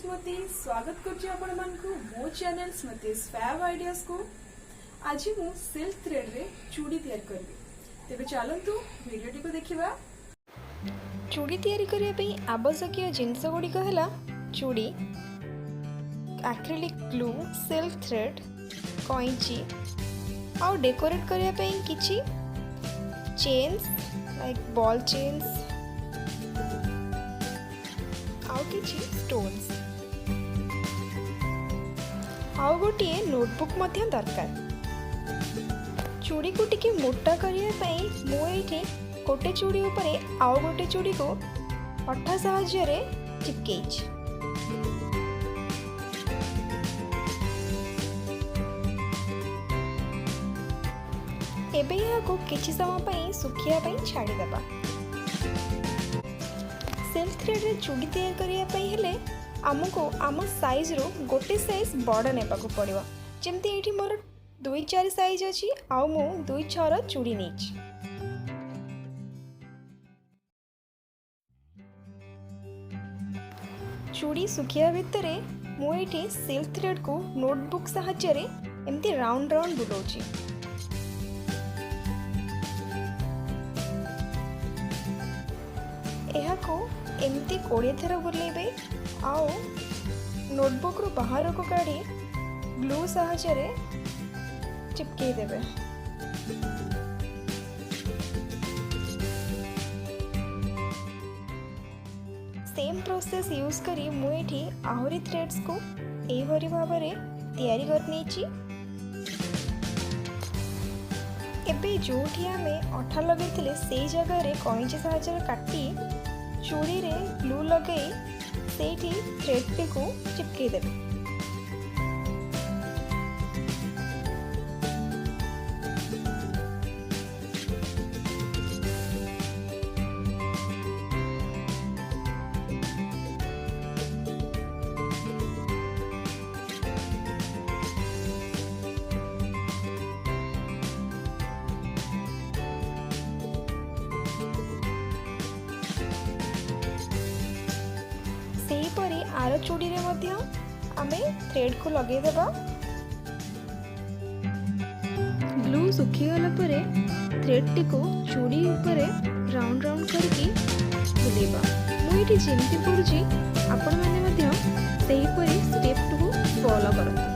स्मृति स्वागत करछि आपण मानकु मो चैनल स्मृतिस फैब आइडियाज को। आज मु सिल्क थ्रेड रे चूड़ी तैयार करबी। तेबे चलंतु वीडियोटी को देखिबा। चूड़ी तैयारी करिया पई आवश्यक जिनस गुडी कहला चूड़ी, एक्रिलिक ग्लू, सिल्क थ्रेड, कैंची आ डेकोरेट करिया पई किछि चेन्स लाइक बॉल चेन्स आउ किछि स्टोन्स आउ गोटिए नोटबुक मध्य दरकार। चूड़ी को टिके मोटा करिया पई मु एठी गोटे चूड़ी उपरे आउ गोटे चूड़ी को अठा साहाय्य रे चिपकेइछि। एबे याको किछि समय पई सुखिया पई छाडी देबा। सिल्क थ्रेड रे चूड़ी तैयार करिया पई हेले आमको आम साइज रो गोटे साइज बड़ नेबा को पड़िबो। जेमती एठी मोर 2-4 साइज अछि आउ मु 2-6 रो चूड़ी नेछि। चूड़ी सुखिया भितरे मु एठी सिल्क थ्रेड को नोटबुक साहाय्य रे एमती राउंड राउंड बुलोछि। एहाको एमती 20 थर बुलेबे आउ नोटबुक रो बाहर को काढ़ी ग्लू साहाय्य रे चिपके देबे। सेम प्रोसेस यूज करी मु एठी आहुरी थ्रेड्स को एई भरी भाबरे तैयारी करनेछि। एबे जोठी आमे अठा लगेथिले सेई जगह रे कैंची साहाय्य रे काटी चूड़ी रे ग्लू लगे सेठी थ्रेड पे को चिपके देबे। सेहीपरि आर चूड़ी रे मध्य आमे थ्रेड को लगे देबा। ग्लू सुखी गला परे थ्रेड टी को चूड़ी ऊपर राउंड राउंड करके बुलेबा। मु एठी जेमती पडुची आपण माने मध्य सेहीपरि स्टेप को फॉलो करंतु।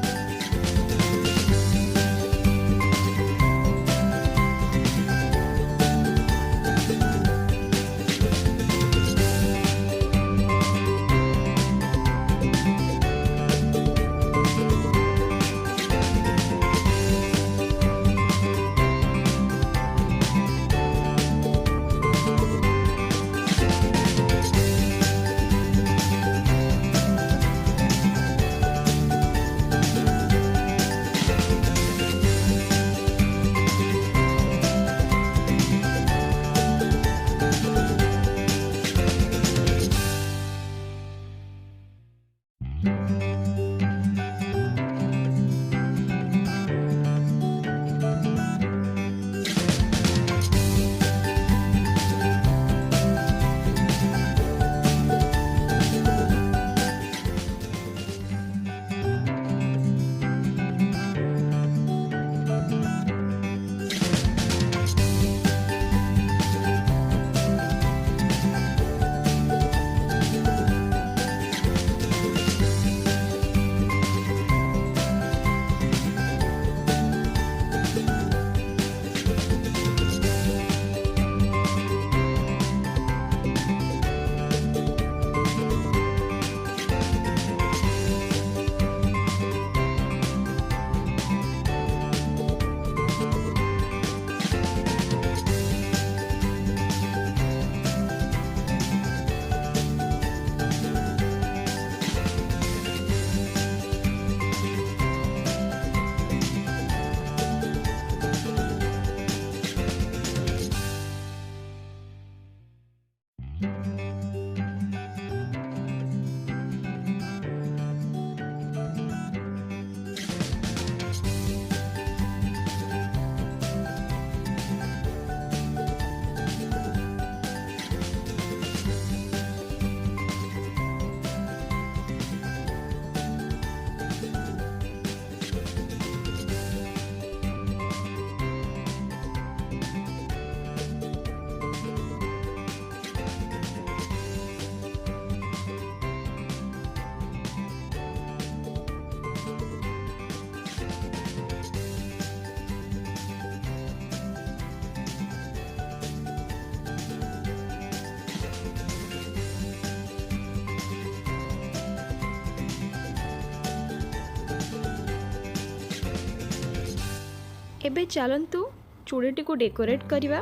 ଏବେ ଚାଲନ୍ତୁ ଚୁଡ଼ିଟିକୁ ଡେକୋରେଟ୍ କରିବା।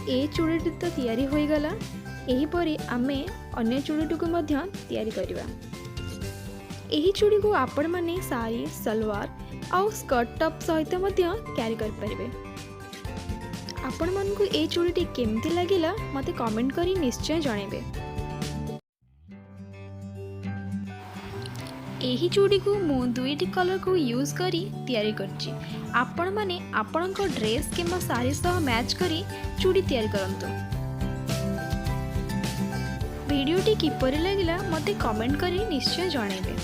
ए चूड़ीटी तो तैयारी हो गला। एहीपरि आमे अन्य चूड़ीटी मध्य तैयारी करिबा। एही चूड़ी को आपण माने साड़ी सलवार आउ स्कर्ट टॉप सहित मध्य कैरी कर परिबे। आपण मन को ए चूड़ीटी केमती लागिला मते कमेंट करी निश्चय जणेबे। एही चूड़ी को मु दुईटी कलर को यूज करी तैयारी करछि। आपण माने आपणको ड्रेस किंबा साड़ी सह मैच करी चूड़ी तैयारी करंतु। वीडियोटी किपरि लागिला मते कमेंट करी निश्चय जणेबे।